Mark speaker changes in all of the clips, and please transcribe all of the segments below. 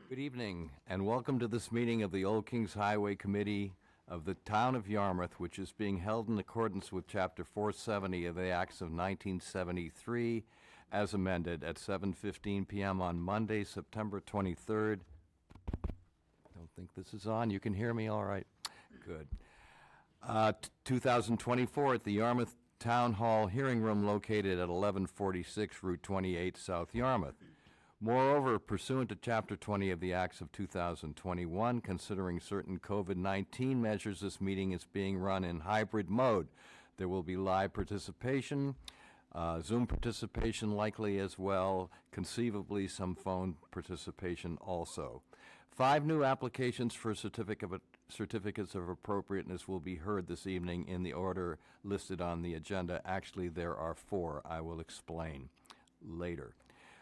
Speaker 1: Good evening, and welcome to this meeting of the Old Kings Highway Committee of the Town of Yarmouth, which is being held in accordance with Chapter 470 of the Acts of 1973, as amended, at 7:15 p.m. on Monday, September 23rd. Don't think this is on. You can hear me all right? Good. 2024 at the Yarmouth Town Hall Hearing Room located at 1146 Route 28, South Yarmouth. Moreover, pursuant to Chapter 20 of the Acts of 2021, considering certain COVID-19 measures, this meeting is being run in hybrid mode. There will be live participation, Zoom participation likely as well, conceivably some phone participation also. 5 new applications for certificates of appropriateness will be heard this evening in the order listed on the agenda. Actually, there are 4. I will explain later.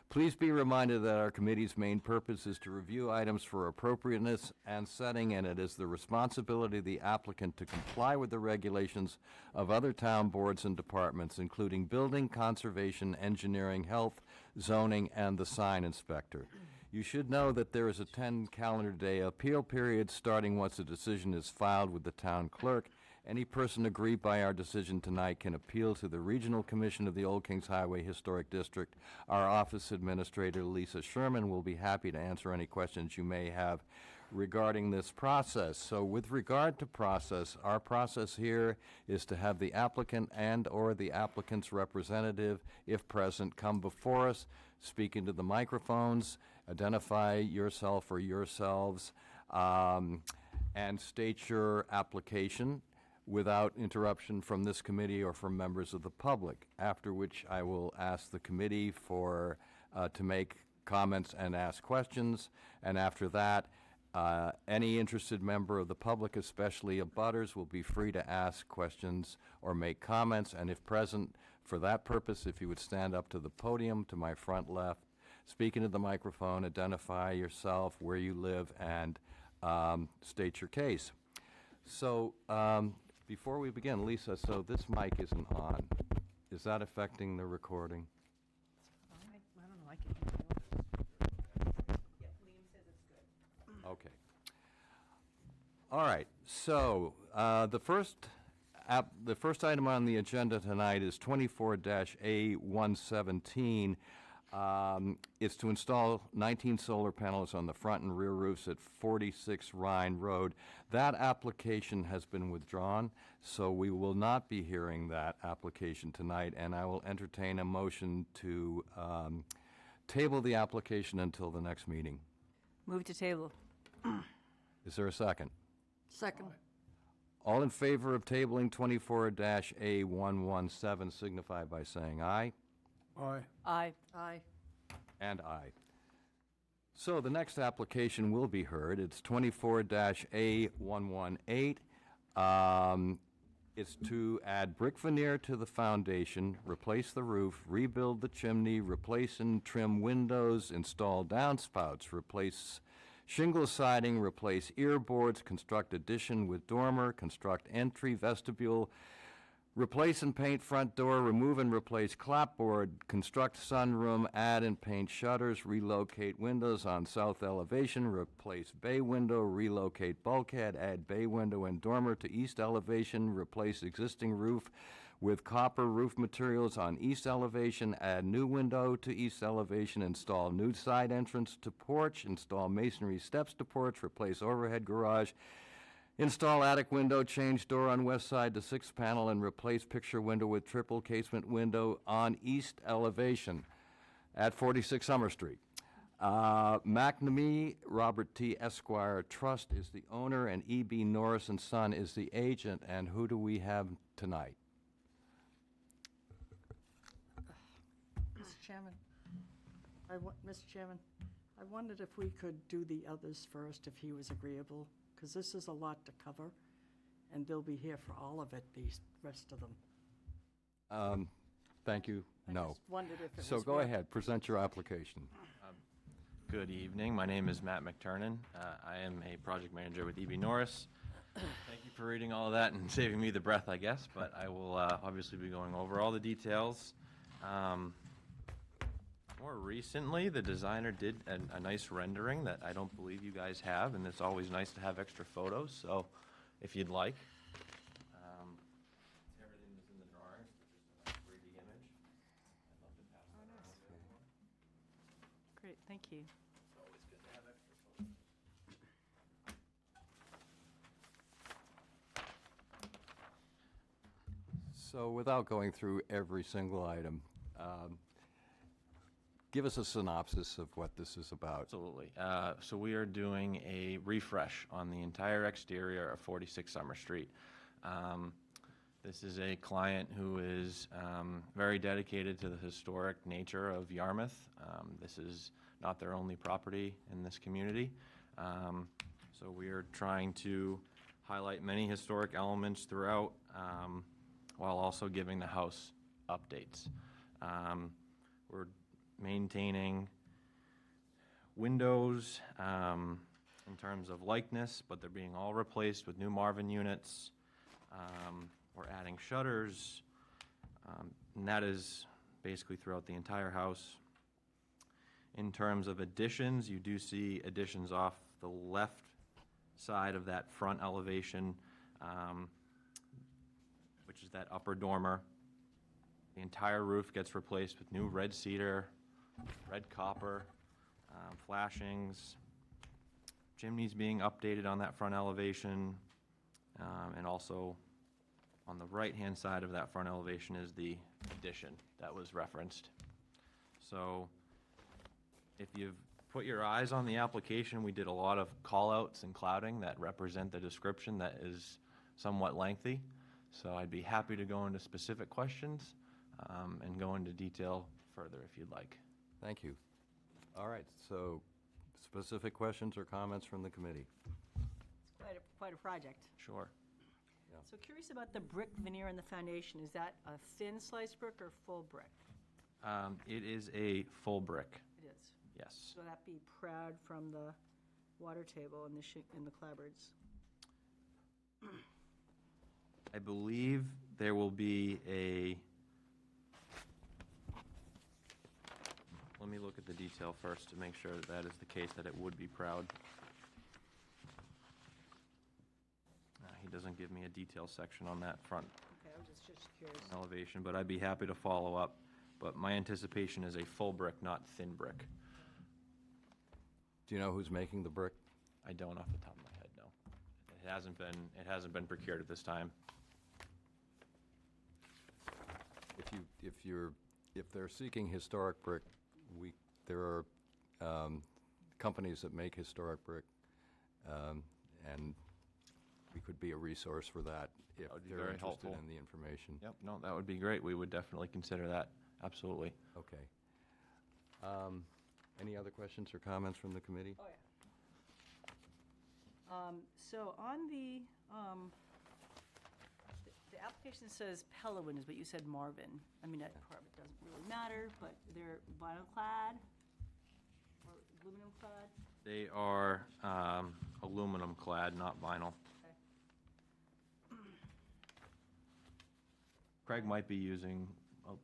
Speaker 1: Please be reminded that our committee's main purpose is to review items for appropriateness and setting, and it is the responsibility of the applicant to comply with the regulations of other town boards and departments, including building, conservation, engineering, health, zoning, and the sign inspector. You should know that there is a 10 calendar day appeal period starting once a decision is filed with the town clerk. Any person aggrieved by our decision tonight can appeal to the Regional Commission of the Old Kings Highway Historic District. Our office administrator, Lisa Sherman, will be happy to answer any questions you may have regarding this process. So with regard to process, our process here is to have the applicant and or the applicant's representative, if present, come before us, speak into the microphones, identify yourself or yourselves, and state your application without interruption from this committee or from members of the public, after which I will ask the committee to make comments and ask questions, and after that, any interested member of the public, especially abutters, will be free to ask questions or make comments, and if present for that purpose, if you would stand up to the podium to my front left, speak into the microphone, identify yourself, where you live, and state your case. So, before we begin, Lisa, so this mic isn't on. Is that affecting the recording?
Speaker 2: I don't know, I can hear it. Yeah, Liam says it's good.
Speaker 1: Okay. All right, so the first item on the agenda tonight is 24-A117. It's to install 19 solar panels on the front and rear roofs at 46 Rhine Road. That application has been withdrawn, so we will not be hearing that application tonight, and I will entertain a motion to table the application until the next meeting.
Speaker 2: Move to table.
Speaker 1: Is there a second?
Speaker 2: Second.
Speaker 1: All in favor of tabling 24-A117 signify by saying aye.
Speaker 3: Aye.
Speaker 2: Aye. Aye.
Speaker 1: And aye. So the next application will be heard. It's 24-A118. It's to add brick veneer to the foundation, replace the roof, rebuild the chimney, replace and trim windows, install downspouts, replace shingle siding, replace ear boards, construct addition with dormer, construct entry vestibule, replace and paint front door, remove and replace clapboard, construct sunroom, add and paint shutters, relocate windows on south elevation, replace bay window, relocate bulkhead, add bay window and dormer to east elevation, replace existing roof with copper roof materials on east elevation, add new window to east elevation, install new side entrance to porch, install masonry steps to porch, replace overhead garage, install attic window, change door on west side to 6th panel, and replace picture window with triple casement window on east elevation at 46 Summer Street. McNamee Robert T. Esquire Trust is the owner, and E.B. Norris and Son is the agent. And who do we have tonight?
Speaker 4: Mr. Chairman, I wondered if we could do the others first, if he was agreeable, because this is a lot to cover, and they'll be here for all of it, the rest of them.
Speaker 1: Thank you.
Speaker 4: I
Speaker 1: No.
Speaker 4: just wondered if it
Speaker 1: So
Speaker 4: was
Speaker 1: go
Speaker 4: worth-
Speaker 1: ahead, present your application.
Speaker 5: Good evening. My name is Matt McTurnan. I am a project manager with E.B. Norris. Thank you for reading all of that and saving me the breath, I guess, but I will obviously be going over all the details. More recently, the designer did a nice rendering that I don't believe you guys have, and it's always nice to have extra photos, so if you'd like. Everything that's in the drawings, but just a 3D image. I'd love to pass that around to everyone.
Speaker 2: Great, thank you.
Speaker 5: It's always good to have extra photos.
Speaker 1: So without going through every single item, give us a synopsis of what this is about.
Speaker 5: Absolutely. So we are doing a refresh on the entire exterior of 46 Summer Street. This is a client who is very dedicated to the historic nature of Yarmouth. This is not their only property in this community. So we are trying to highlight many historic elements throughout, while also giving the house updates. We're maintaining windows in terms of likeness, but they're being all replaced with new Marvin units. We're adding shutters, and that is basically throughout the entire house. In terms of additions, you do see additions off the left side of that front elevation, which is that upper dormer. The entire roof gets replaced with new red cedar, red copper, flashings. Chimneys being updated on that front elevation, and also on the right-hand side of that front elevation is the addition that was referenced. So if you've put your eyes on the application, we did a lot of call-outs and clouding that represent the description that is somewhat lengthy. So I'd be happy to go into specific questions and go into detail further if you'd like.
Speaker 1: Thank you. All right, so specific questions or comments from the committee?
Speaker 2: It's quite a project.
Speaker 5: Sure.
Speaker 2: So curious about the brick veneer in the foundation. Is that a thin sliced brick or full brick?
Speaker 5: It is a full brick,
Speaker 2: It is.
Speaker 5: yes.
Speaker 2: So that be proud from the water table and the clapboards.
Speaker 5: I believe there will be a, let me look at the detail first to make sure that that is the case, that it would be proud. He doesn't give me a detail section on that front
Speaker 2: Okay, I was just curious.
Speaker 5: elevation, but I'd be happy to follow up. But my anticipation is a full brick, not thin brick.
Speaker 1: Do you know who's making the brick?
Speaker 5: I don't off the top of my head, no. It hasn't been procured at this time.
Speaker 1: If they're seeking historic brick, there are companies that make historic brick, and we could be a resource for that if
Speaker 5: That would be
Speaker 1: they're
Speaker 5: very
Speaker 1: interested
Speaker 5: helpful.
Speaker 1: in the information.
Speaker 5: Yep, no, that would be great. We would definitely consider that, absolutely.
Speaker 1: Okay. Any other questions or comments from the committee?
Speaker 2: Oh, yeah. So on the application says Pella windows, but you said Marvin. I mean, that part doesn't really matter, but they're vinyl clad or aluminum clad?
Speaker 5: They are aluminum clad, not vinyl.
Speaker 2: Okay.
Speaker 5: Craig might be using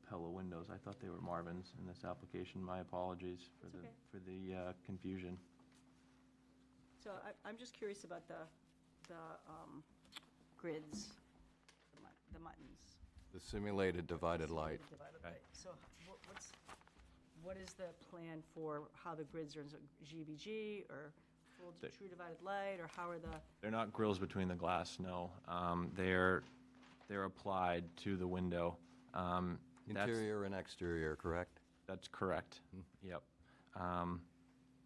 Speaker 5: Pella windows. I thought they were Marvins in this application. My apologies for
Speaker 2: That's
Speaker 5: the
Speaker 2: okay.
Speaker 5: confusion.
Speaker 2: So I'm just curious about the grids, the muttons.
Speaker 1: The simulated divided light.
Speaker 2: Divided
Speaker 5: Okay.
Speaker 2: light. So what is the plan for how the grids are, is it GBG or full
Speaker 5: The-
Speaker 2: true divided light, or how are the?
Speaker 5: They're not grills between the glass, no. They're applied to the window. That's-
Speaker 1: Interior and exterior, correct?
Speaker 5: That's correct. Yep.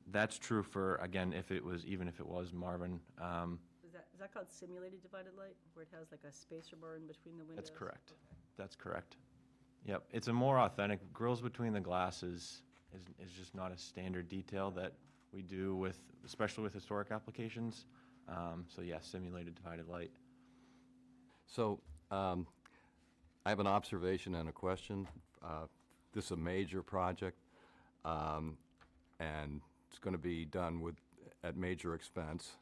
Speaker 5: That's true for, again, even if it was Marvin.
Speaker 2: Is that called simulated divided light, where it has like a spacer bar in between the windows?
Speaker 5: That's correct.
Speaker 2: Okay.
Speaker 5: That's correct. Yep, it's a more authentic, grills between the glasses is just not a standard detail that we do with, especially with historic applications. So yes, simulated divided light.
Speaker 1: So, I have an observation and a question. This is a major project, and it's going to be done at major expense.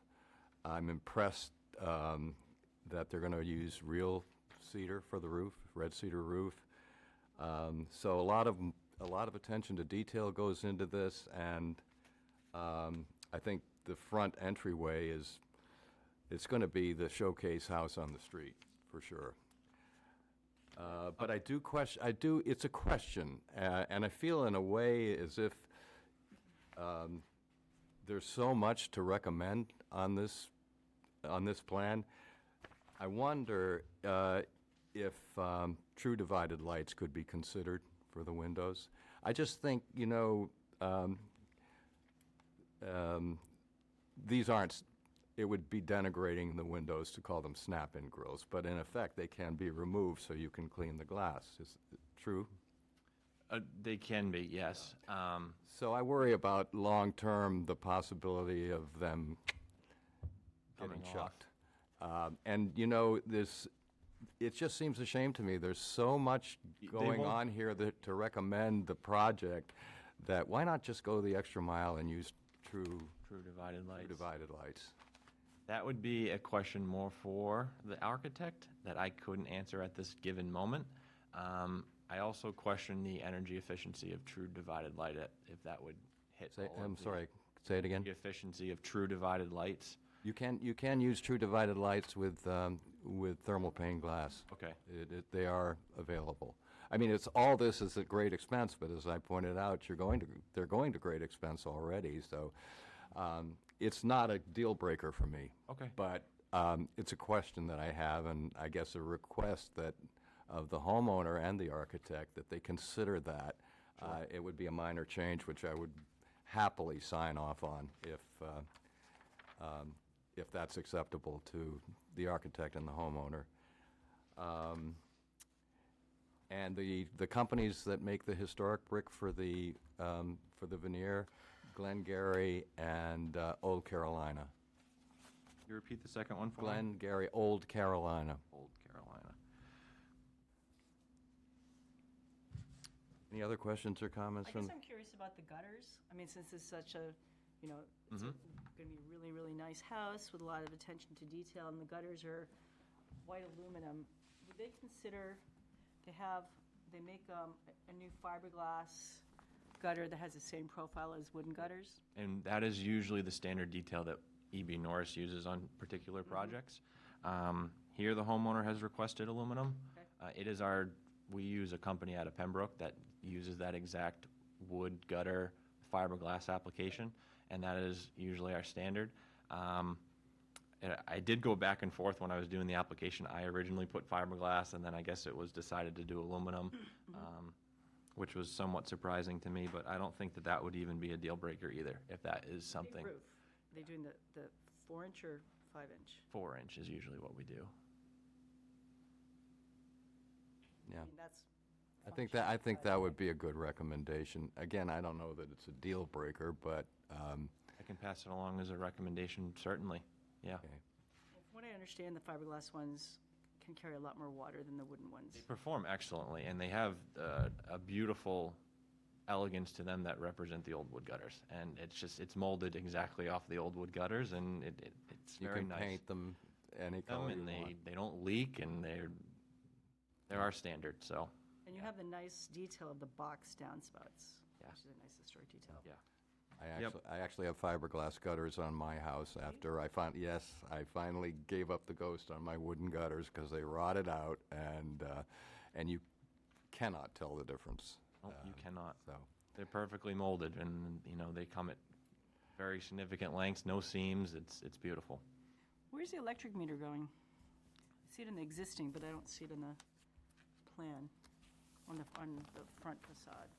Speaker 1: I'm impressed that they're going to use real cedar for the roof, red cedar roof. So a lot of a lot of attention to detail goes into this, and I think the front entryway it's going to be the showcase house on the street, for sure. But it's a question, and I feel in a way as if there's so much to recommend on this plan. I wonder if true divided lights could be considered for the windows. I just think, these aren't, it would be denigrating the windows to call them snap-in grills, but in effect, they can be removed so you can clean the glass. Is it true?
Speaker 5: They can be, yes.
Speaker 1: So I worry about long-term, the possibility of them getting
Speaker 5: Coming off.
Speaker 1: chucked. And, it just seems a shame to me. There's so much
Speaker 5: They
Speaker 1: going
Speaker 5: won't-
Speaker 1: on here to recommend the project, that why not just go the extra mile and use true
Speaker 5: True divided lights.
Speaker 1: divided lights?
Speaker 5: That would be a question more for the architect that I couldn't answer at this given moment. I also question the energy efficiency of true divided light, if that would hit all of
Speaker 1: I'm
Speaker 5: the
Speaker 1: sorry, say it again?
Speaker 5: energy efficiency of true divided lights.
Speaker 1: You can use true divided lights with thermal pane glass.
Speaker 5: Okay.
Speaker 1: They are available. I mean, all this is at great expense, but as I pointed out, they're going to great expense already, so it's not a deal breaker for me.
Speaker 5: Okay.
Speaker 1: But it's a question that I have, and I guess a request of the homeowner and the architect, that they consider that. It would be a minor change, which I would happily sign off on if that's acceptable to the architect and the homeowner. And the companies that make the historic brick for the veneer, Glengarry and Old Carolina.
Speaker 5: You repeat the second one for me?
Speaker 1: Glengarry, Old Carolina.
Speaker 5: Old Carolina.
Speaker 1: Any other questions or comments
Speaker 2: I
Speaker 1: from?
Speaker 2: guess I'm curious about the gutters. I mean, since it's such a, it's going to be a really, really nice house with a lot of attention to detail, and the gutters are white aluminum, would they consider, they make a new fiberglass gutter that has the same profile as wooden gutters?
Speaker 5: And that is usually the standard detail that E.B. Norris uses on particular projects. Here, the homeowner has requested aluminum.
Speaker 2: Okay.
Speaker 5: We use a company out of Pembroke that uses that exact wood gutter fiberglass application, and that is usually our standard. And I did go back and forth when I was doing the application. I originally put fiberglass, and then I guess it was decided to do aluminum, which was somewhat surprising to me, but I don't think that would even be a deal breaker either, if that is
Speaker 2: Big
Speaker 5: something.
Speaker 2: roof. Are they doing the 4-inch or 5-inch?
Speaker 5: 4-inch is usually what we do.
Speaker 1: Yeah.
Speaker 2: I mean, that's.
Speaker 1: I think that would be a good recommendation. Again, I don't know that it's a deal breaker, but,
Speaker 5: I can pass it along as a recommendation, certainly, yeah.
Speaker 1: okay.
Speaker 2: From what I understand, the fiberglass ones can carry a lot more water than the wooden ones.
Speaker 5: They perform excellently, and they have a beautiful elegance to them that represent the old wood gutters. And it's molded exactly off the old wood gutters, and it's
Speaker 1: You
Speaker 5: very
Speaker 1: can
Speaker 5: nice.
Speaker 1: paint them any color you
Speaker 5: And
Speaker 1: want.
Speaker 5: they don't leak, and they're our standard, so,
Speaker 2: And you have the nice detail of the box downspouts.
Speaker 5: Yeah.
Speaker 2: Which is a nice historic detail.
Speaker 5: yeah. Yep.
Speaker 1: I actually have fiberglass gutters on my house after I finally gave up the ghost on my wooden gutters because they rotted out, and you cannot tell the difference.
Speaker 5: No, you cannot.
Speaker 1: So,
Speaker 5: They're perfectly molded, and, they come at very significant lengths, no seams, it's beautiful.
Speaker 2: Where's the electric meter going? I see it in the existing, but I don't see it in the plan, on the front facade.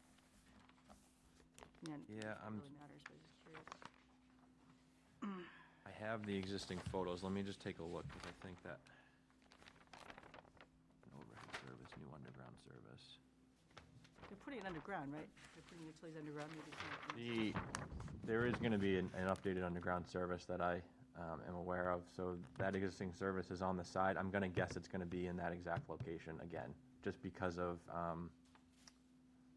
Speaker 5: Yeah,
Speaker 2: It really matters, but just curious.
Speaker 5: I have the existing photos, let me just take a look, because I think that, an overhead service, new underground service.
Speaker 2: They're putting it underground, right? They're putting utilities underground, maybe it's not.
Speaker 5: There is gonna be an updated underground service that I am aware of, so that existing service is on the side. I'm gonna guess it's gonna be in that exact location again, just because of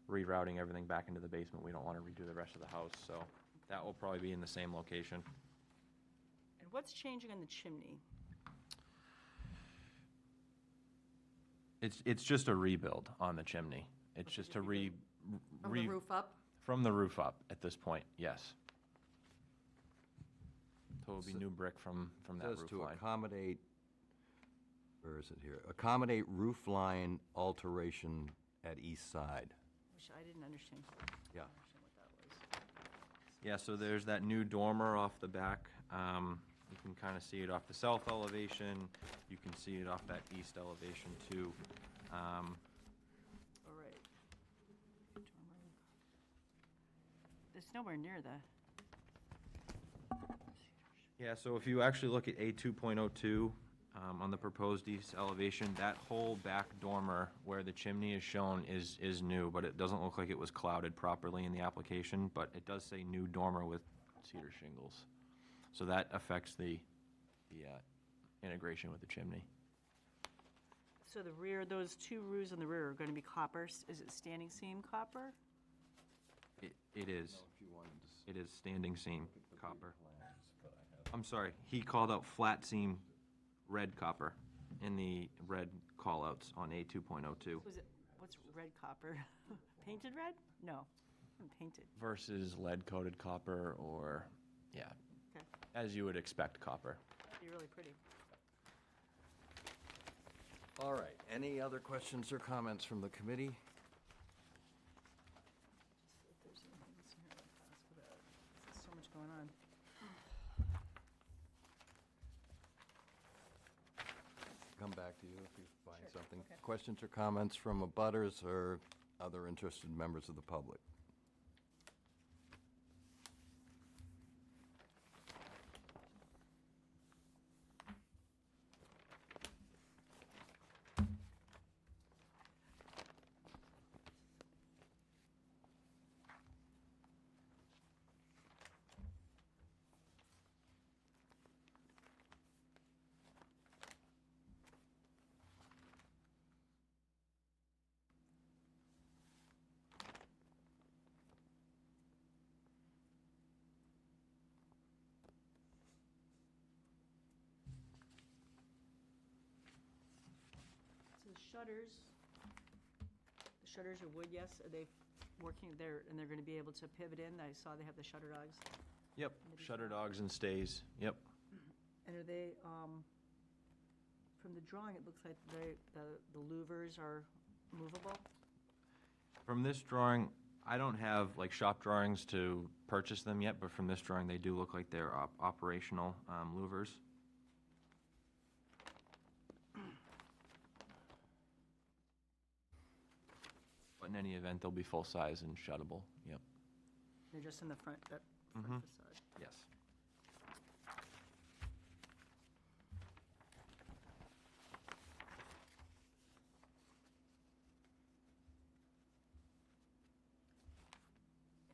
Speaker 5: rerouting everything back into the basement. We don't wanna redo the rest of the house, so that will probably be in the same location.
Speaker 2: And what's changing on the chimney?
Speaker 5: It's just a rebuild on the chimney. It's just to
Speaker 4: From the roof up?
Speaker 5: From the roof up at this point, yes. So it would be new brick from that
Speaker 1: Says
Speaker 5: roof
Speaker 1: to
Speaker 5: line.
Speaker 1: accommodate, where is it here? Accommodate roof line alteration at east side.
Speaker 2: Which I didn't understand.
Speaker 1: Yeah.
Speaker 2: Understand what that was.
Speaker 5: Yeah, so there's that new dormer off the back. You can kind of see it off the south elevation. You can see it off that east elevation too.
Speaker 2: All right. It's nowhere near the,
Speaker 5: Yeah, so if you actually look at A 2.02, on the proposed east elevation, that whole back dormer where the chimney is shown is new, but it doesn't look like it was clouded properly in the application, but it does say new dormer with cedar shingles. So that affects the integration with the chimney.
Speaker 2: so the rear, those two roofs in the rear are going to be copper. Is it standing seam copper?
Speaker 5: It is. It is standing seam copper. I'm sorry, he called out flat seam red copper in the red callouts on A 2.02
Speaker 2: Was it, what's red copper? Painted red? No, painted.
Speaker 5: versus lead-coated copper or, yeah,
Speaker 2: Okay,
Speaker 5: as you would expect copper.
Speaker 2: that'd be really pretty.
Speaker 1: All right, any other questions or comments from the committee?
Speaker 2: If there's anything else in here I'll ask about. There's so much going on.
Speaker 1: Come back to you if you find
Speaker 2: Sure,
Speaker 1: something.
Speaker 2: okay.
Speaker 1: Questions or comments from abutters or other interested members of the public?
Speaker 2: So the shutters are wood, yes? Are they working there, and they're going to be able to pivot in? I saw they have the shutter dogs.
Speaker 5: Yep, shutter dogs and stays, yep.
Speaker 2: And are they, from the drawing, it looks like the louvers are movable?
Speaker 5: From this drawing, I don't have like shop drawings to purchase them yet, but from this drawing, they do look like they're operational louvers. But in any event, they'll be full-size and shuttable, yep,
Speaker 2: They're just in the front, that front
Speaker 5: Mhm.
Speaker 2: facade.
Speaker 5: yes.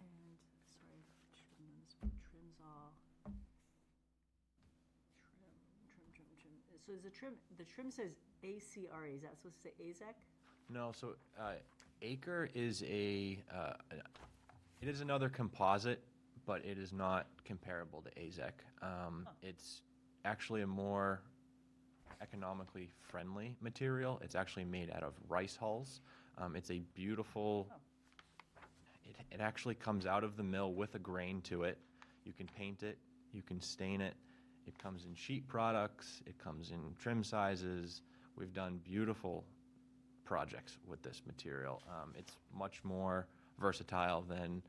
Speaker 2: And, sorry, trims all. Trim. So is the trim says ACRA, is that supposed to say AZEC?
Speaker 5: No, so Acre is it is another composite, but it is not comparable to AZEC. It's actually a more economically friendly material. It's actually made out of rice hulls. It's a beautiful, it actually comes out of the mill with a grain to it. You can paint it, you can stain it. It comes in sheet products, it comes in trim sizes. We've done beautiful projects with this material. It's much more versatile than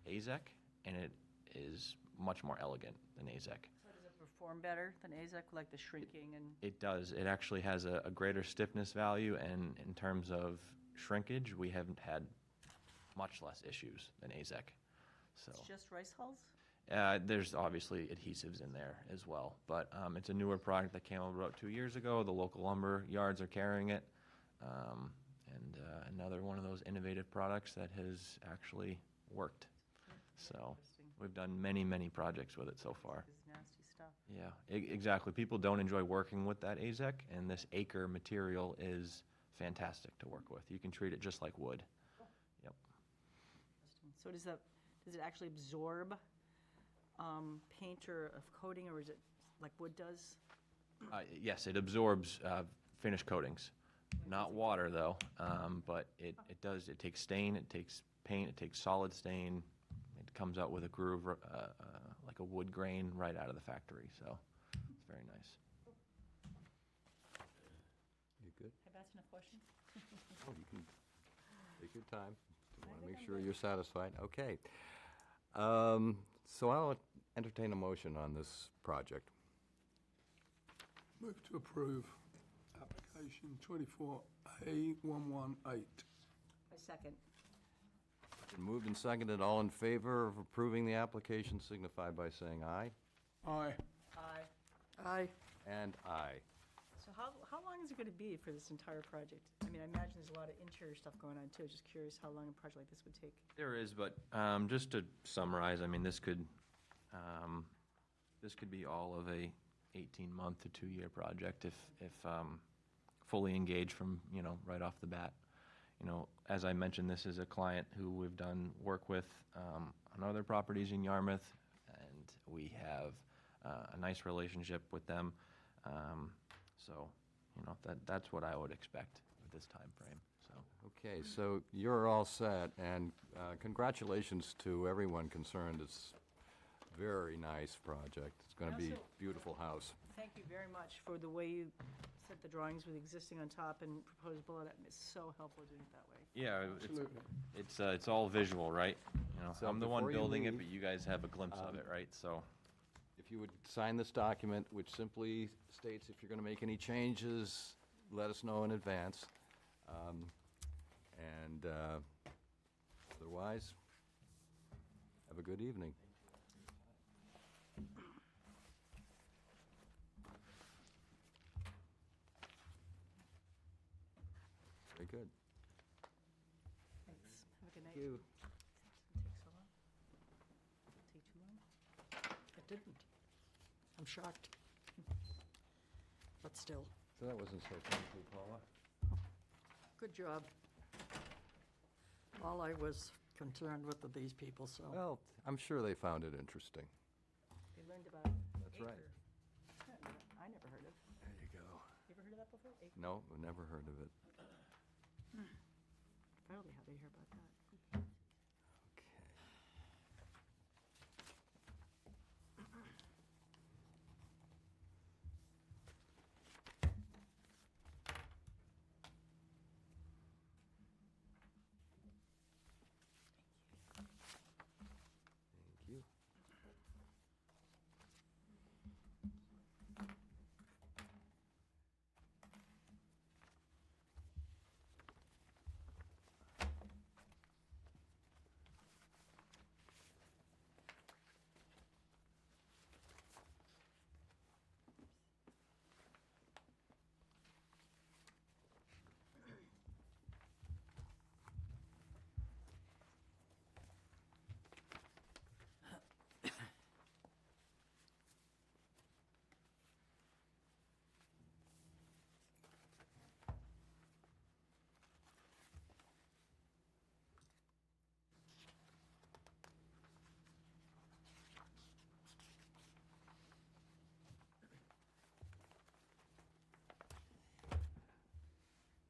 Speaker 5: AZEC, and it is much more elegant than AZEC.
Speaker 2: So does it perform better than AZEC, like the shrinking and?
Speaker 5: It does. It actually has a greater stiffness value, and in terms of shrinkage, we haven't had much less issues than AZEC. So
Speaker 2: It's just rice hulls?
Speaker 5: there's obviously adhesives in there as well, but it's a newer product that came out about 2 years ago. The local lumber yards are carrying it, and another one of those innovative products that has actually worked. So
Speaker 2: Interesting.
Speaker 5: we've done many, many projects with it so far.
Speaker 2: This nasty stuff.
Speaker 5: Yeah, exactly. People don't enjoy working with that AZEC, and this Acre material is fantastic to work with. You can treat it just like wood. Yep.
Speaker 2: Interesting. So does it actually absorb paint or of coating, or is it like wood does?
Speaker 5: Yes, it absorbs finish coatings. Not water, though, but it does. It takes stain, it takes paint, it takes solid stain. It comes out with a groove, like a wood grain right out of the factory, so it's very nice.
Speaker 1: You good?
Speaker 2: Have I asked enough questions?
Speaker 1: Oh, you can take your time.
Speaker 2: I
Speaker 1: Want to
Speaker 2: think
Speaker 1: make
Speaker 2: I'm
Speaker 1: sure
Speaker 2: good.
Speaker 1: you're satisfied. Okay. So I'll entertain a motion on this project.
Speaker 3: Move to approve application 24A118.
Speaker 2: I second.
Speaker 1: Been moved and seconded. All in favor of approving the application signify by saying aye.
Speaker 3: Aye.
Speaker 2: Aye.
Speaker 4: Aye.
Speaker 1: And aye.
Speaker 2: So how long is it going to be for this entire project? I mean, I imagine there's a lot of interior stuff going on too. Just curious how long a project like this would take.
Speaker 5: There is, but just to summarize, I mean, this could be all of a 18-month to 2-year project if fully engaged from, right off the bat. As I mentioned, this is a client who we've done work with on other properties in Yarmouth, and we have a nice relationship with them. So, that's what I would expect with this time frame. So,
Speaker 1: Okay, so you're all set, and congratulations to everyone concerned. It's a very nice project. It's going to be
Speaker 2: Also-
Speaker 1: a beautiful house.
Speaker 2: Thank you very much for the way you set the drawings with existing on top and proposed below that. It's so helpful doing it that way.
Speaker 5: yeah,
Speaker 3: Absolutely.
Speaker 5: it's all visual, right?
Speaker 1: So
Speaker 5: I'm the one
Speaker 1: before you
Speaker 5: building it,
Speaker 1: leave,
Speaker 5: but you guys have a glimpse of it, right? So.
Speaker 1: If you would sign this document, which simply states if you're going to make any changes, let us know in advance. And otherwise, have a good evening. Very good.
Speaker 2: Thanks. Have a good night.
Speaker 1: Thank you.
Speaker 2: Take so long? Take too long?
Speaker 4: It didn't. I'm shocked. But still,
Speaker 1: So that wasn't so painful, Paula.
Speaker 4: good job. All I was concerned with are these people, so.
Speaker 1: Well, I'm sure they found it interesting.
Speaker 2: They learned about
Speaker 1: That's right.
Speaker 2: acre. I never heard of.
Speaker 1: There you go.
Speaker 2: You ever heard of that before? Acre?
Speaker 1: No, never heard of it.
Speaker 2: Probably how they hear about that.
Speaker 1: Okay. Thank you.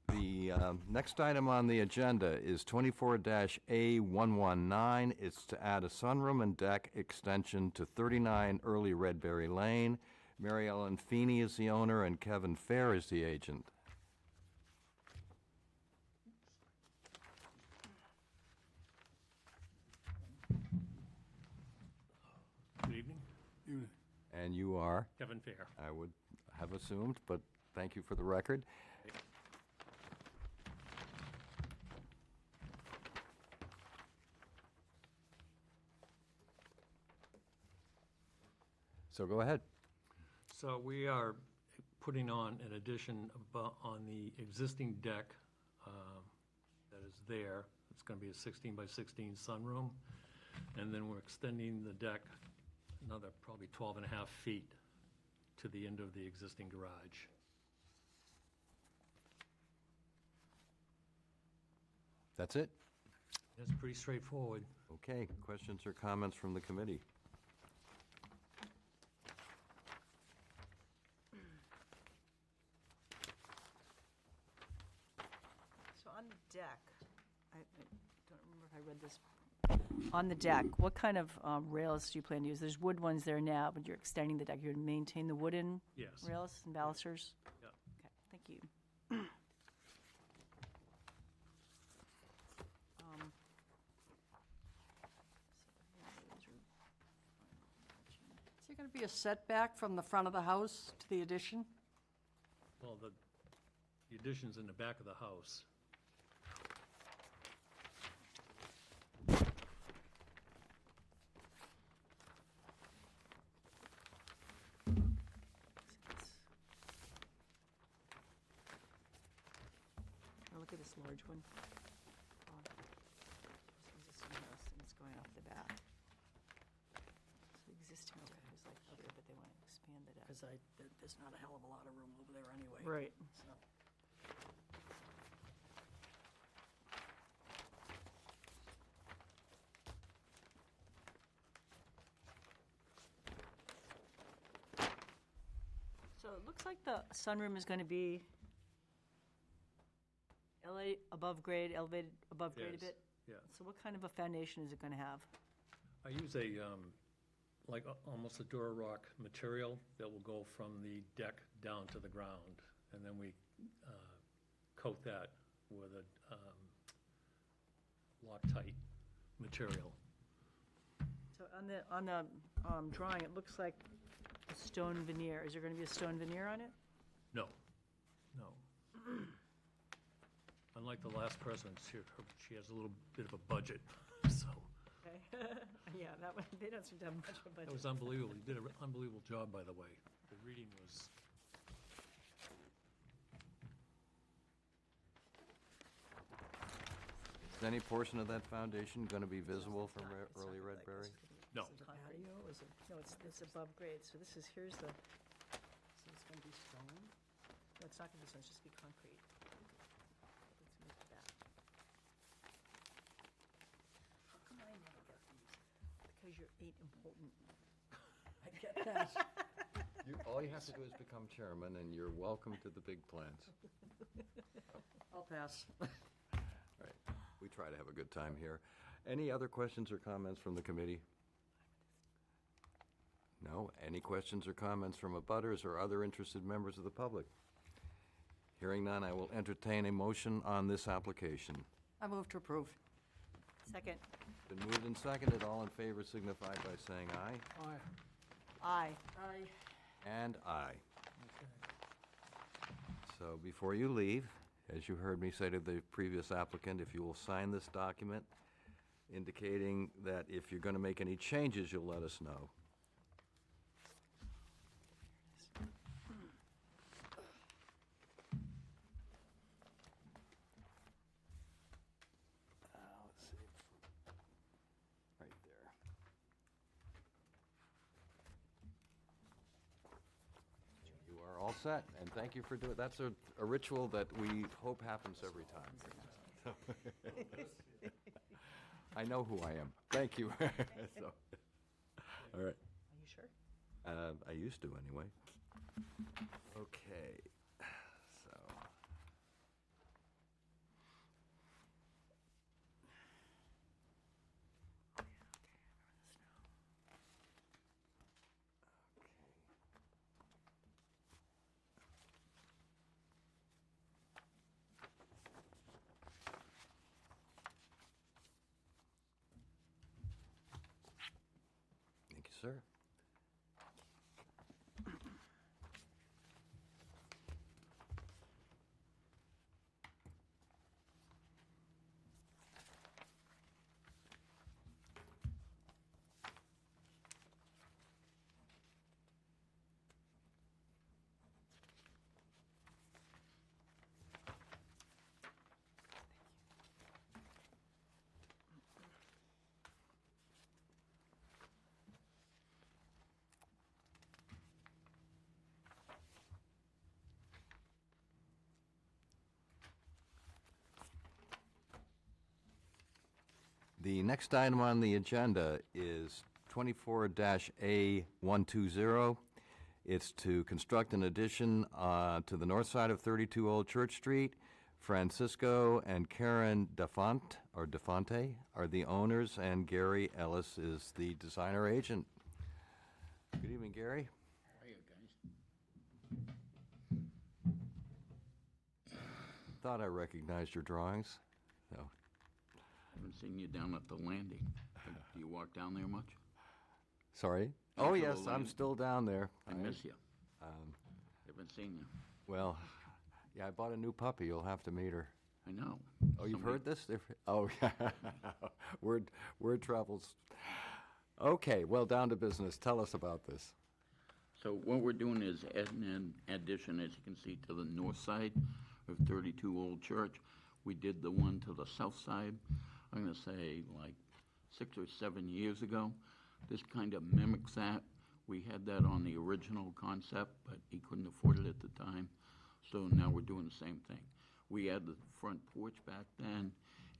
Speaker 1: The next item on the agenda is 24-A119. It's to add a sunroom and deck extension to 39 Early Redberry Lane. Mary Ellen Feeney is the owner, and Kevin Fair is the agent.
Speaker 6: Good evening,
Speaker 3: Evening.
Speaker 1: And you are,
Speaker 6: Kevin Fair.
Speaker 1: I would have assumed, but thank you for the record. So go ahead.
Speaker 6: So we are putting on an addition on the existing deck that is there. It's going to be a 16 by 16 sunroom. And then we're extending the deck another probably 12 and a half feet to the end of the existing garage.
Speaker 1: That's it?
Speaker 6: It's pretty straightforward.
Speaker 1: Okay, questions or comments from the committee?
Speaker 2: So on the deck, I don't remember if I read this. On the deck, what kind of rails do you plan to use? There's wood ones there now, but you're extending the deck. You're going to maintain the wooden
Speaker 6: Yes.
Speaker 2: rails and balusters?
Speaker 6: Yeah.
Speaker 2: Okay, thank you.
Speaker 4: Is there going to be a setback from the front of the house to the addition?
Speaker 6: Well, the addition's in the back of the house.
Speaker 2: Now look at this large one. Oh, this existing house, and it's going off the back. So the existing deck is like here, but they want to expand the deck.
Speaker 4: Because there's not a hell of a lot of room over there anyway.
Speaker 2: Right.
Speaker 4: So,
Speaker 2: So it looks like the sunroom is going to be above grade, elevated above grade a
Speaker 6: Yes.
Speaker 2: bit?
Speaker 6: Yeah.
Speaker 2: So what kind of a foundation is it going to have?
Speaker 6: I use a, like, almost a Durarock material that will go from the deck down to the ground, and then we coat that with a Loctite material.
Speaker 2: So on the drawing, it looks like a stone veneer. Is there going to be a stone veneer on it?
Speaker 6: No, no. Unlike the last person, she has a little bit of a budget, so.
Speaker 2: Okay. Yeah, that one, they don't seem to have much of a
Speaker 6: That
Speaker 2: budget.
Speaker 6: was unbelievable. You did an unbelievable job, by the way. The reading was,
Speaker 1: Is any portion of that foundation going to be visible from early Redberry?
Speaker 6: no.
Speaker 4: is it a patio, is it,
Speaker 2: No, it's above grade, so this is, here's the,
Speaker 4: so it's going to be stone?
Speaker 2: no, it's not going to be stone, it's just be concrete. Let's move to that. How come I never get these? Because you're 8 important.
Speaker 4: I get that.
Speaker 1: All you have to do is become chairman, and you're welcome to the big plans.
Speaker 4: I'll pass.
Speaker 1: Right. We try to have a good time here. Any other questions or comments from the committee? No? Any questions or comments from abutters or other interested members of the public? Hearing none, I will entertain a motion on this application.
Speaker 4: I move to approve.
Speaker 2: Second.
Speaker 1: Been moved and seconded. All in favor signify by saying aye.
Speaker 3: Aye.
Speaker 2: Aye.
Speaker 4: Aye.
Speaker 1: And aye. So before you leave, as you heard me say to the previous applicant, if you will sign this document indicating that if you're going to make any changes, you'll let us know. Let's see. Right there. You are all set, and thank you for doing, that's a ritual that we hope happens every time. I know who I am. Thank you. So, all right.
Speaker 2: Are you sure?
Speaker 1: I used to, anyway. Okay, so. Thank you, sir. The next item on the agenda is 24-A120. It's to construct an addition to the north side of 32 Old Church Street Francisco and Karen Defante are the owners, and Gary Ellis is the designer agent. Good evening, Gary.
Speaker 7: How are you, guys?
Speaker 1: Thought I recognized your drawings. No.
Speaker 7: Haven't seen you down at the landing. Do you walk down there much?
Speaker 1: Sorry?
Speaker 7: Down
Speaker 1: Oh,
Speaker 7: to the
Speaker 1: yes, I'm
Speaker 7: landing.
Speaker 1: still down there.
Speaker 7: I miss you. Haven't seen you.
Speaker 1: Well, yeah, I bought a new puppy. You'll have to meet her.
Speaker 7: I know.
Speaker 1: Oh, you've
Speaker 7: Somebody-
Speaker 1: heard this? Oh, yeah. Word travels. Okay, well, down to business. Tell us about this.
Speaker 7: So what we're doing is adding an addition, as you can see, to the north side of 32 Old Church. We did the one to the south side, I'm gonna say like 6 or 7 years ago. This kind of mimics that. We had that on the original concept, but he couldn't afford it at the time. So now we're doing the same thing. We had the front porch back then,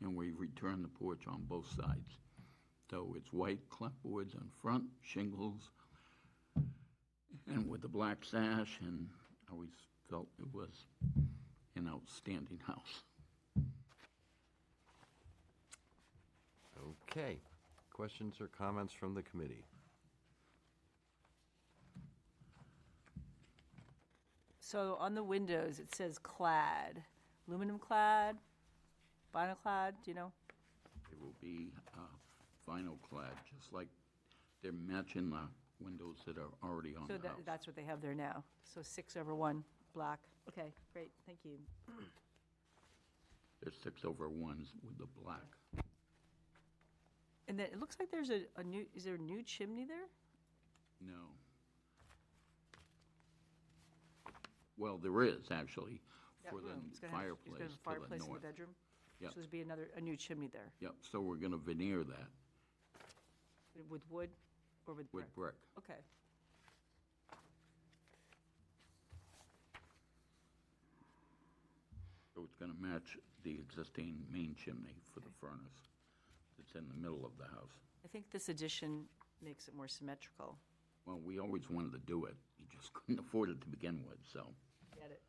Speaker 7: and we returned the porch on both sides. So it's white clapboards on front, shingles, and with the black sash, and I always felt it was an outstanding house.
Speaker 1: Okay. Questions or comments from the committee?
Speaker 2: So on the windows, it says clad, aluminum clad, vinyl clad, do you know?
Speaker 7: It will be vinyl clad, just like they're matching the windows that are already on
Speaker 2: So
Speaker 7: the house.
Speaker 2: that's what they have there now. So 6/1, black. Okay, great, thank you.
Speaker 7: There's 6/1s with the black.
Speaker 2: And then it looks like there's a new, is there a new chimney there?
Speaker 7: No. Well, there is, actually,
Speaker 2: That
Speaker 7: for the
Speaker 2: room. It's gonna have-
Speaker 7: fireplace
Speaker 2: It's gonna have a
Speaker 7: to the
Speaker 2: fireplace in the
Speaker 7: north.
Speaker 2: bedroom?
Speaker 7: Yep.
Speaker 2: So there's be a new chimney there,
Speaker 7: Yep, so we're gonna veneer that
Speaker 2: with wood or with brick?
Speaker 7: with brick.
Speaker 2: Okay.
Speaker 7: So it's gonna match the existing main chimney for the furnace that's in the middle of the house.
Speaker 2: I think this addition makes it more symmetrical.
Speaker 7: Well, we always wanted to do it, you just couldn't afford it to begin with, so.
Speaker 2: Get it?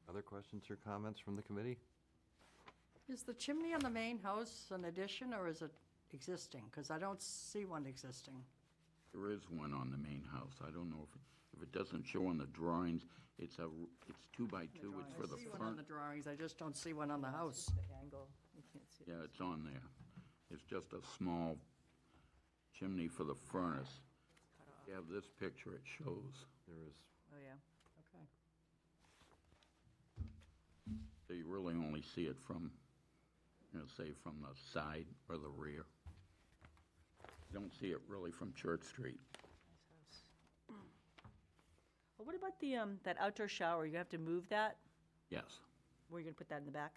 Speaker 1: Other questions or comments from the committee?
Speaker 4: Is the chimney on the main house an addition, or is it existing? Because I don't see one existing.
Speaker 7: There is one on the main house, I don't know if it doesn't show on the drawings, it's 2 by 2, it's for the
Speaker 4: I see one on the
Speaker 7: front.
Speaker 4: drawings, I just don't see one on the house.
Speaker 2: The angle, you can't see it.
Speaker 7: Yeah, it's on there. It's just a small chimney for the furnace. You have this picture, it shows.
Speaker 1: There is.
Speaker 2: Oh, yeah.
Speaker 4: Okay.
Speaker 7: So you really only see it from, say, from the side or the rear. You don't see it really from Church Street.
Speaker 2: Nice house. Well, what about the, that outdoor shower? You have to move that?
Speaker 7: Yes,
Speaker 2: Where are you gonna put that in the back?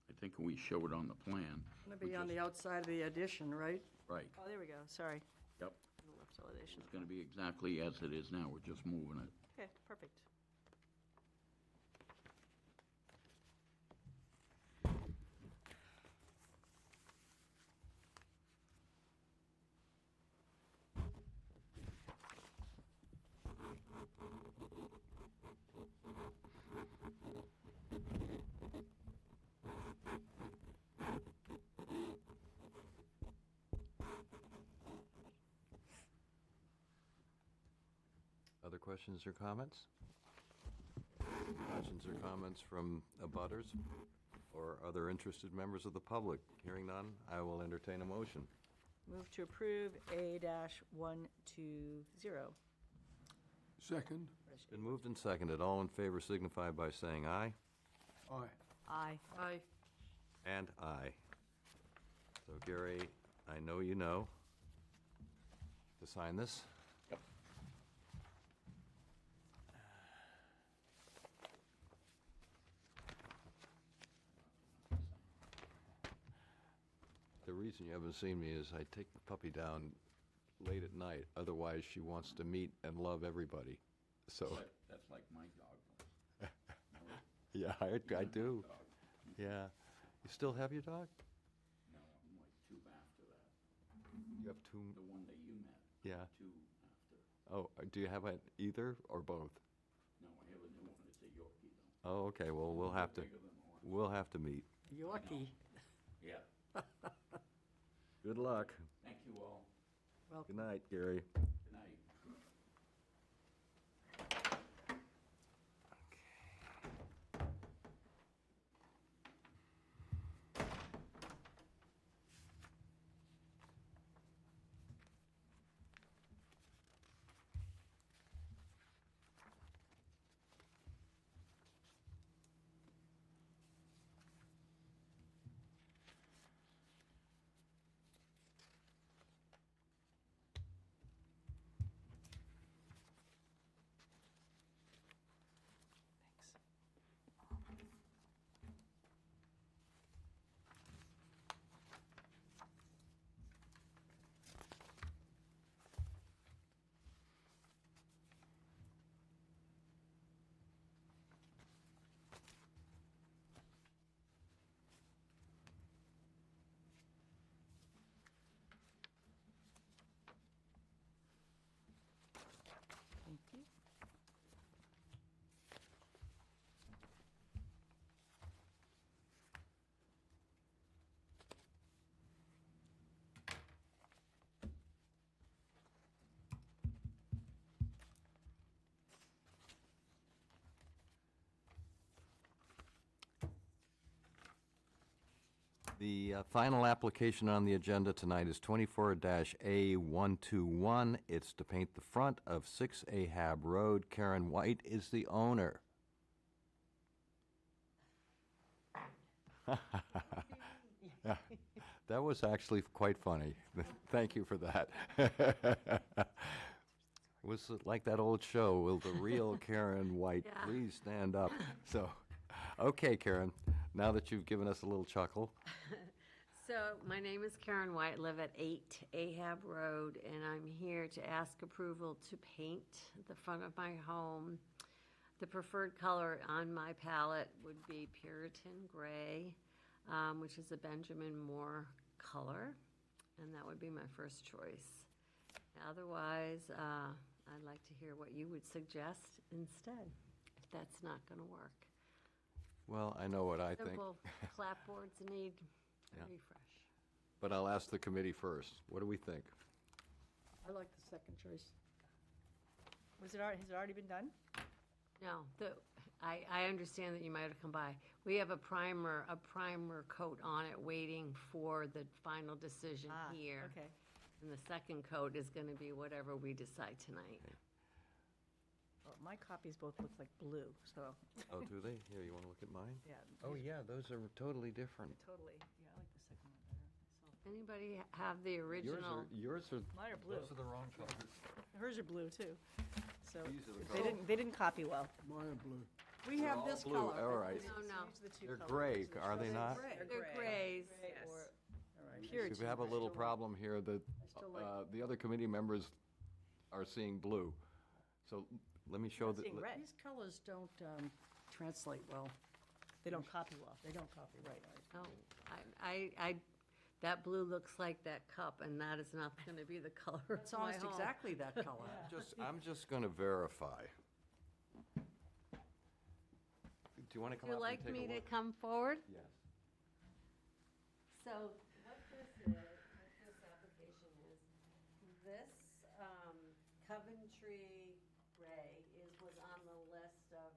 Speaker 7: I think we show it on the plan.
Speaker 4: Going to be on the outside of the addition, right?
Speaker 7: Right,
Speaker 2: Oh, there we go, sorry.
Speaker 7: yep.
Speaker 2: The left elevation.
Speaker 7: It's gonna be exactly as it is now, we're just moving it.
Speaker 2: Okay, perfect.
Speaker 1: Other questions or comments? Questions or comments from abutters or other interested members of the public? Hearing none, I will entertain a motion.
Speaker 2: Move to approve A-120.
Speaker 3: Second.
Speaker 1: It's been moved and seconded. All in favor signify by saying aye.
Speaker 3: Aye.
Speaker 2: Aye.
Speaker 4: Aye.
Speaker 1: And aye. So Gary, I know you know to sign this.
Speaker 7: Yep.
Speaker 1: The reason you haven't seen me is I take the puppy down late at night. Otherwise, she wants to meet and love everybody. So,
Speaker 7: That's like my dog.
Speaker 1: yeah, I do. Yeah. You still have your dog?
Speaker 7: No,
Speaker 1: have two,
Speaker 7: The one that you met,
Speaker 1: yeah.
Speaker 7: two after.
Speaker 1: Oh, do you have either or both?
Speaker 7: No, I have a new one, it's a Yorkie though.
Speaker 1: Oh, okay, well, we'll have to,
Speaker 7: Bigger than the one.
Speaker 1: we'll have to meet.
Speaker 4: Yorkie.
Speaker 7: Yeah,
Speaker 1: Good luck.
Speaker 7: thank you all.
Speaker 1: Good night, Gary.
Speaker 7: Good night.
Speaker 2: Thank you.
Speaker 1: The final application on the agenda tonight is 24-A121. It's to paint the front of 6 Ahab Road. Karen White is the owner. That was actually quite funny. Thank you for that. It was like that old show, Will the Real Karen White
Speaker 8: Yeah.
Speaker 1: Please Stand Up? So, okay, Karen, now that you've given us a little chuckle.
Speaker 8: So, my name is Karen White, live at 8 Ahab Road, and I'm here to ask approval to paint the front of my home. The preferred color on my palette would be Puritan Gray, which is a Benjamin Moore color, and that would be my first choice. Otherwise, I'd like to hear what you would suggest instead, if that's not going to work.
Speaker 1: Well, I know what I think,
Speaker 8: Simple clapboards need
Speaker 1: Yeah.
Speaker 8: a refresh.
Speaker 1: but I'll ask the committee first. What do we think?
Speaker 4: I like the second choice.
Speaker 2: Has it already been done?
Speaker 8: No, I understand that you might have come by. We have a primer coat on it waiting for the final decision
Speaker 2: Ah,
Speaker 8: here.
Speaker 2: okay.
Speaker 8: And the second coat is gonna be whatever we decide tonight.
Speaker 2: Well, my copies both look like blue, so,
Speaker 1: Oh, do they? Here, you want to look at mine?
Speaker 2: yeah.
Speaker 1: Oh, yeah, those are totally different.
Speaker 2: Totally. Yeah, I like the second one better.
Speaker 8: Anybody have the original?
Speaker 1: Yours are,
Speaker 2: Mine are blue.
Speaker 1: those are the wrong colors.
Speaker 2: Hers are blue, too. So,
Speaker 1: These are the
Speaker 2: they didn't copy well.
Speaker 3: Mine are blue.
Speaker 4: We have
Speaker 1: all
Speaker 4: this
Speaker 1: blue,
Speaker 4: color.
Speaker 1: all right.
Speaker 8: No, no,
Speaker 2: These are the two
Speaker 1: They're
Speaker 2: colors.
Speaker 1: gray, are they not?
Speaker 8: they're grays.
Speaker 2: Yes.
Speaker 4: All right.
Speaker 2: Puritan.
Speaker 1: We have a little problem here that
Speaker 4: still like-
Speaker 1: the other committee members are seeing blue. So let me show the.
Speaker 2: Seeing red.
Speaker 4: These colors don't translate well.
Speaker 2: They don't copy well.
Speaker 4: They don't copy right.
Speaker 8: No, that blue looks like that cup, and that is not gonna be the color of
Speaker 4: It's
Speaker 8: my
Speaker 4: almost
Speaker 8: home.
Speaker 4: exactly that color.
Speaker 1: I'm just going to verify. Do you want to come
Speaker 8: Would you
Speaker 1: up and
Speaker 8: like
Speaker 1: take a
Speaker 8: me to
Speaker 1: look?
Speaker 8: come forward?
Speaker 1: Yes.
Speaker 8: So what this application is, this Coventry Gray was on the list of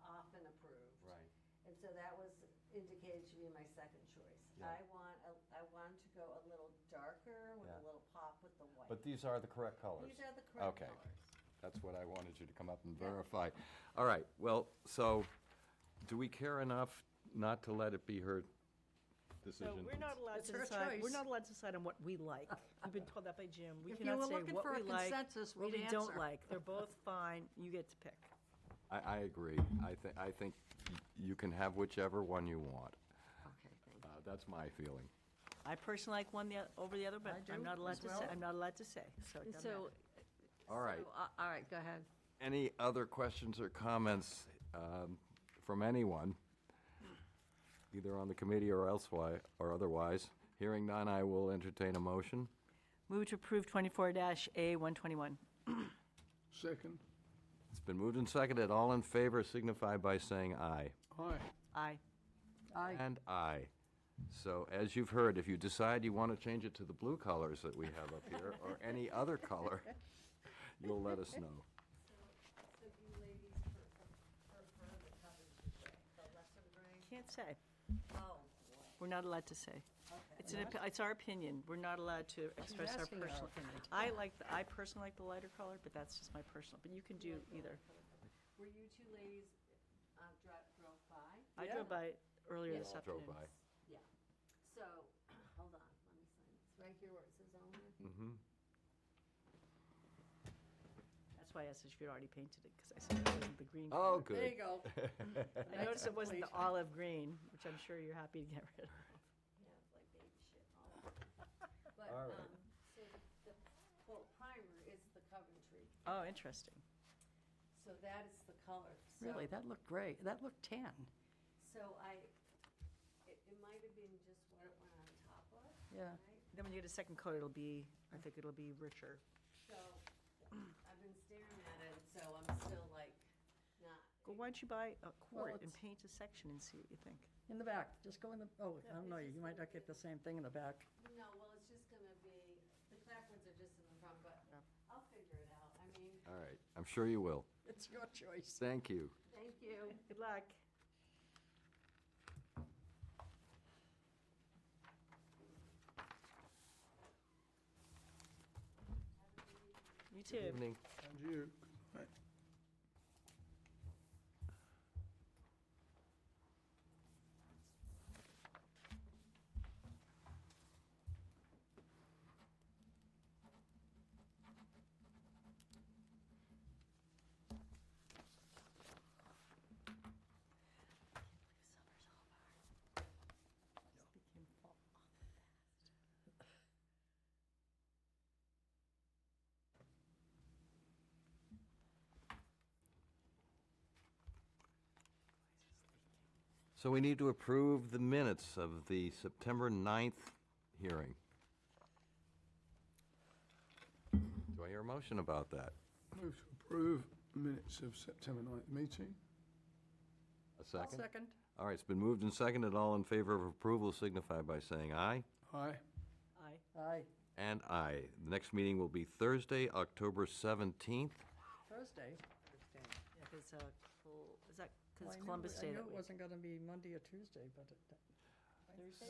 Speaker 8: often approved.
Speaker 1: Right.
Speaker 8: And so that was indicated to be my second choice.
Speaker 1: Yeah.
Speaker 8: I want to go a little darker with
Speaker 1: Yeah.
Speaker 8: a little pop with the white.
Speaker 1: But these are the correct colors?
Speaker 8: These are the correct
Speaker 1: Okay.
Speaker 8: colors.
Speaker 1: That's what I wanted you to come up and verify. All right, well, so do we care enough not to let it be her
Speaker 2: So
Speaker 1: decision?
Speaker 2: we're not allowed
Speaker 4: It's
Speaker 2: to
Speaker 4: her
Speaker 2: decide, we're
Speaker 4: choice.
Speaker 2: not allowed to decide on what we like. We've been told that by Jim. We
Speaker 4: If you
Speaker 2: cannot
Speaker 4: were
Speaker 2: say
Speaker 4: looking
Speaker 2: what
Speaker 4: for a
Speaker 2: we like,
Speaker 4: consensus,
Speaker 2: what
Speaker 4: we'd
Speaker 2: we don't
Speaker 4: answer.
Speaker 2: like. They're both fine. You get to pick.
Speaker 1: I agree. I think you can have whichever one you want.
Speaker 8: Okay, thank you.
Speaker 1: That's my feeling.
Speaker 2: I personally like one over the other, but
Speaker 4: I
Speaker 2: I'm
Speaker 4: do
Speaker 2: not allowed
Speaker 4: as
Speaker 2: to
Speaker 4: well.
Speaker 2: say, I'm not allowed to say, so it doesn't
Speaker 8: So,
Speaker 2: matter.
Speaker 1: All right.
Speaker 8: all right, go ahead.
Speaker 1: Any other questions or comments from anyone, either on the committee or elsewhere, or otherwise? Hearing none, I will entertain a motion.
Speaker 2: Move to approve 24-A121.
Speaker 3: Second.
Speaker 1: It's been moved and seconded. All in favor signify by saying aye.
Speaker 3: Aye.
Speaker 2: Aye.
Speaker 4: Aye.
Speaker 1: And aye. So as you've heard, if you decide you want to change it to the blue colors that we have up here, or any other color, you'll let us know.
Speaker 8: So you ladies prefer the covered the lesser gray?
Speaker 2: Can't say.
Speaker 8: Oh,
Speaker 2: We're not allowed to say. It's it's our opinion. We're not allowed to express our
Speaker 4: asking our
Speaker 2: personal.
Speaker 4: opinion.
Speaker 2: I personally like the lighter color, but that's just my personal, but you can do either.
Speaker 8: Were you two ladies drove by?
Speaker 2: I drove by earlier this
Speaker 1: All drove
Speaker 2: afternoon.
Speaker 1: by.
Speaker 8: Yeah. So, hold on, let me sign this. Right here where it says owner.
Speaker 1: Mhm.
Speaker 2: That's why I asked if you'd already painted it, because I said it wasn't the green
Speaker 1: Oh,
Speaker 2: color.
Speaker 4: There
Speaker 1: good.
Speaker 4: you go.
Speaker 2: I noticed it wasn't the olive green, which I'm sure you're happy to get rid of.
Speaker 8: Yeah, it's like baby shit all over. But,
Speaker 1: All right.
Speaker 8: so the, well, primer is the Coventry.
Speaker 2: Oh, interesting.
Speaker 8: So that is the color. So-
Speaker 4: Really, that looked great. That looked tan.
Speaker 8: So it might have been just what it went on top of.
Speaker 4: Yeah.
Speaker 8: Right?
Speaker 2: Then when you get a second coat, I think it'll be richer.
Speaker 8: So I've been staring at it, so I'm still like, not.
Speaker 2: Well, why don't you buy a quart and
Speaker 4: it's-
Speaker 2: paint a section and see what you think?
Speaker 4: In the back, just go in the, oh, I don't know, you might not get the same thing in the back.
Speaker 8: No, well, it's just gonna be, the clapboards are just in the front, but I'll figure it out. I mean,
Speaker 1: All right, I'm sure you will.
Speaker 4: It's your choice.
Speaker 1: Thank you.
Speaker 8: thank you.
Speaker 2: Good luck. You too.
Speaker 1: Evening.
Speaker 3: And you. Right.
Speaker 2: Became fall.
Speaker 1: So we need to approve the minutes of the September 9th hearing. Do I hear a motion about that?
Speaker 3: Move to approve minutes of September 9th meeting.
Speaker 1: A
Speaker 4: I'll
Speaker 1: second?
Speaker 4: second.
Speaker 1: All right, it's been moved and seconded. All in favor of approval signify by saying aye.
Speaker 3: Aye.
Speaker 2: Aye.
Speaker 4: Aye.
Speaker 1: And aye. The next meeting will be Thursday, October 17th.
Speaker 4: Thursday.
Speaker 2: Yeah, because, is that,
Speaker 4: Well,
Speaker 2: because
Speaker 4: I knew
Speaker 2: Columbus
Speaker 4: it-
Speaker 2: Day
Speaker 4: I
Speaker 2: that
Speaker 4: knew it
Speaker 2: week?
Speaker 4: wasn't gonna be Monday or Tuesday, but it,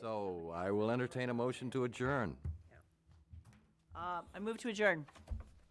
Speaker 1: So I will entertain a motion to adjourn.
Speaker 2: I move to adjourn.